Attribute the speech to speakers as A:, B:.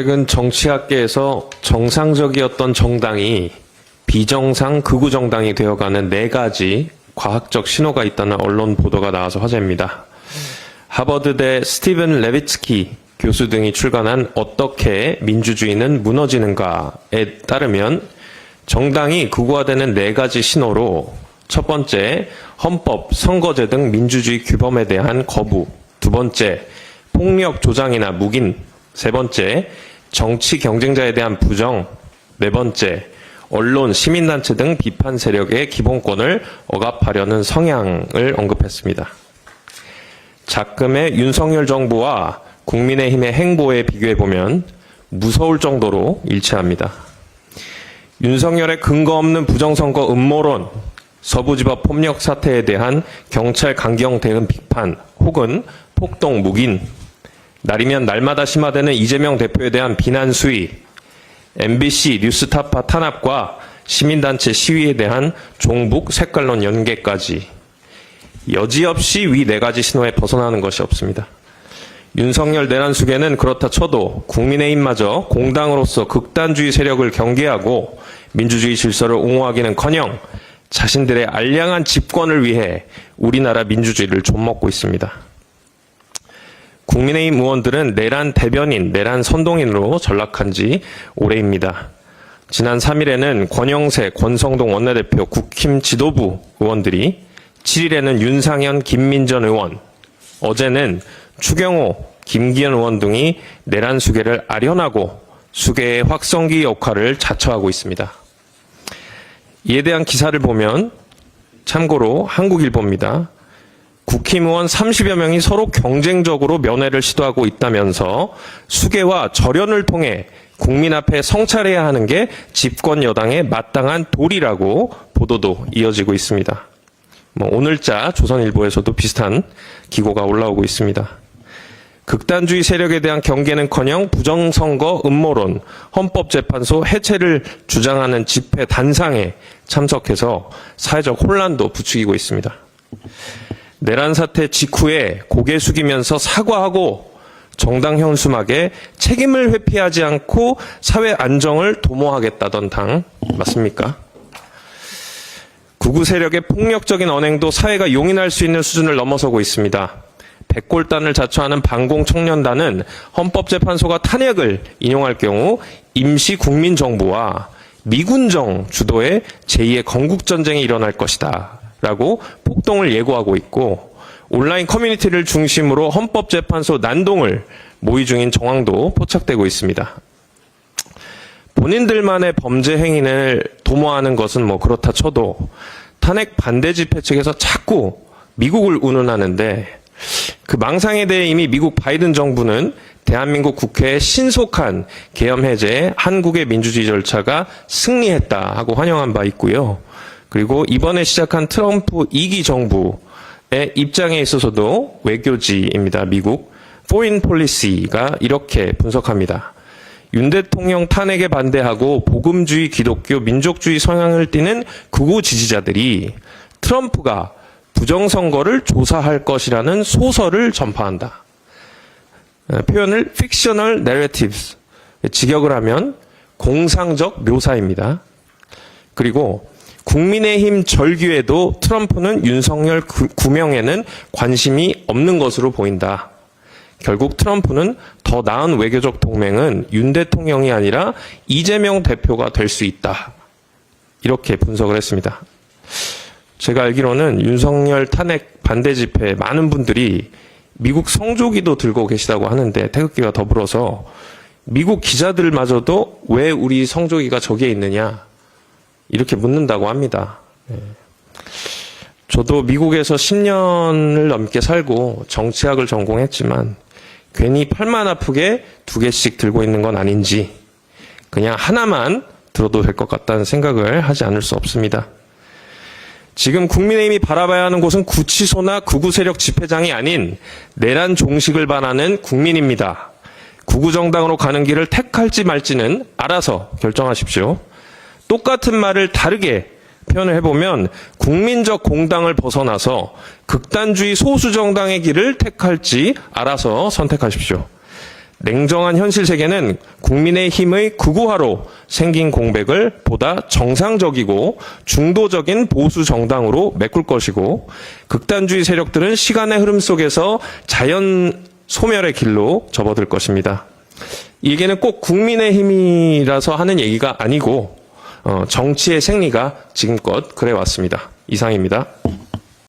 A: 최근 정치학계에서 정상적이었던 정당이 비정상 극우 정당이 되어가는 4가지 과학적 신호가 있다는 언론 보도가 나와서 화제입니다. 하버드대 스티븐 레비츠키 교수 등이 출간한 어떻게 민주주의는 무너지는가에 따르면 정당이 극우화되는 4가지 신호로 첫 번째, 헌법, 선거제 등 민주주의 규범에 대한 거부. 두 번째, 폭력 조장이나 묵인. 세 번째, 정치 경쟁자에 대한 부정. 네 번째, 언론, 시민단체 등 비판 세력의 기본권을 억압하려는 성향을 언급했습니다. 작금의 윤석열 정부와 국민의힘의 행보에 비교해보면 무서울 정도로 일치합니다. 윤석열의 근거 없는 부정선거 음모론, 서부지법 폭력 사태에 대한 경찰 강경 대응 비판 혹은 폭동 묵인, 날이면 날마다 심화되는 이재명 대표에 대한 비난 수위, MBC 뉴스타파 탄압과 시민단체 시위에 대한 종북 색깔론 연계까지 여지없이 위 4가지 신호에 벗어나는 것이 없습니다. 윤석열 내란 수계는 그렇다 쳐도 국민의힘마저 공당으로서 극단주의 세력을 경계하고 민주주의 질서를 옹호하기는커녕 자신들의 알량한 집권을 위해 우리나라 민주주의를 좀먹고 있습니다. 국민의힘 의원들은 내란 대변인, 내란 선동인으로 전락한 지 오래입니다. 지난 3일에는 권영세, 권성동 원내대표, 국힘 지도부 의원들이, 7일에는 윤상현, 김민전 의원, 어제는 추경호, 김기현 의원 등이 내란 수계를 아련하고 수계의 확성기 역할을 자처하고 있습니다. 이에 대한 기사를 보면 참고로 한국일보입니다. 국힘 의원 30여 명이 서로 경쟁적으로 면회를 시도하고 있다면서 수계와 절연을 통해 국민 앞에 성찰해야 하는 게 집권 여당의 마땅한 도리라고 보도도 이어지고 있습니다. 오늘자 조선일보에서도 비슷한 기고가 올라오고 있습니다. 극단주의 세력에 대한 경계는커녕 부정선거 음모론, 헌법재판소 해체를 주장하는 집회 단상에 참석해서 사회적 혼란도 부추기고 있습니다. 내란 사태 직후에 고개 숙이면서 사과하고 정당 현수막에 책임을 회피하지 않고 사회 안정을 도모하겠다던 당 맞습니까? 극우 세력의 폭력적인 언행도 사회가 용인할 수 있는 수준을 넘어서고 있습니다. 백골단을 자처하는 반공청년단은 헌법재판소가 탄핵을 인용할 경우 임시국민정부와 미군정 주도의 제2의 건국전쟁이 일어날 것이다 라고 폭동을 예고하고 있고, 온라인 커뮤니티를 중심으로 헌법재판소 난동을 모의 중인 정황도 포착되고 있습니다. 본인들만의 범죄 행위를 도모하는 것은 그렇다 쳐도 탄핵 반대 집회 측에서 자꾸 미국을 운운하는데, 그 망상에 대해 이미 미국 바이든 정부는 대한민국 국회의 신속한 계엄 해제에 한국의 민주주의 절차가 승리했다 하고 환영한 바 있고요. 그리고 이번에 시작한 트럼프 2기 정부의 입장에 있어서도 외교지입니다. 미국 Foreign Policy가 이렇게 분석합니다. 윤 대통령 탄핵에 반대하고 복음주의, 기독교, 민족주의 성향을 띠는 극우 지지자들이 트럼프가 부정선거를 조사할 것이라는 소설을 전파한다. 표현을 fictional narratives, 직역을 하면 공상적 묘사입니다. 그리고 국민의힘 절규에도 트럼프는 윤석열 구명에는 관심이 없는 것으로 보인다. 결국 트럼프는 더 나은 외교적 동맹은 윤 대통령이 아니라 이재명 대표가 될 수 있다. 이렇게 분석을 했습니다. 제가 알기로는 윤석열 탄핵 반대 집회에 많은 분들이 미국 성조기도 들고 계시다고 하는데, 태극기와 더불어서 미국 기자들마저도 왜 우리 성조기가 저기에 있느냐 이렇게 묻는다고 합니다. 저도 미국에서 10년을 넘게 살고 정치학을 전공했지만 괜히 팔만 아프게 2개씩 들고 있는 건 아닌지, 그냥 하나만 들어도 될 것 같다는 생각을 하지 않을 수 없습니다. 지금 국민의힘이 바라봐야 하는 곳은 구치소나 극우 세력 집회장이 아닌 내란 종식을 바라는 국민입니다. 극우 정당으로 가는 길을 택할지 말지는 알아서 결정하십시오. 똑같은 말을 다르게 표현을 해보면 국민적 공당을 벗어나서 극단주의 소수 정당의 길을 택할지 알아서 선택하십시오. 냉정한 현실 세계는 국민의힘의 극우화로 생긴 공백을 보다 정상적이고 중도적인 보수 정당으로 메꿀 것이고, 극단주의 세력들은 시간의 흐름 속에서 자연 소멸의 길로 접어들 것입니다. 이 얘기는 꼭 국민의힘이라서 하는 얘기가 아니고 정치의 생리가 지금껏 그래왔습니다. 이상입니다.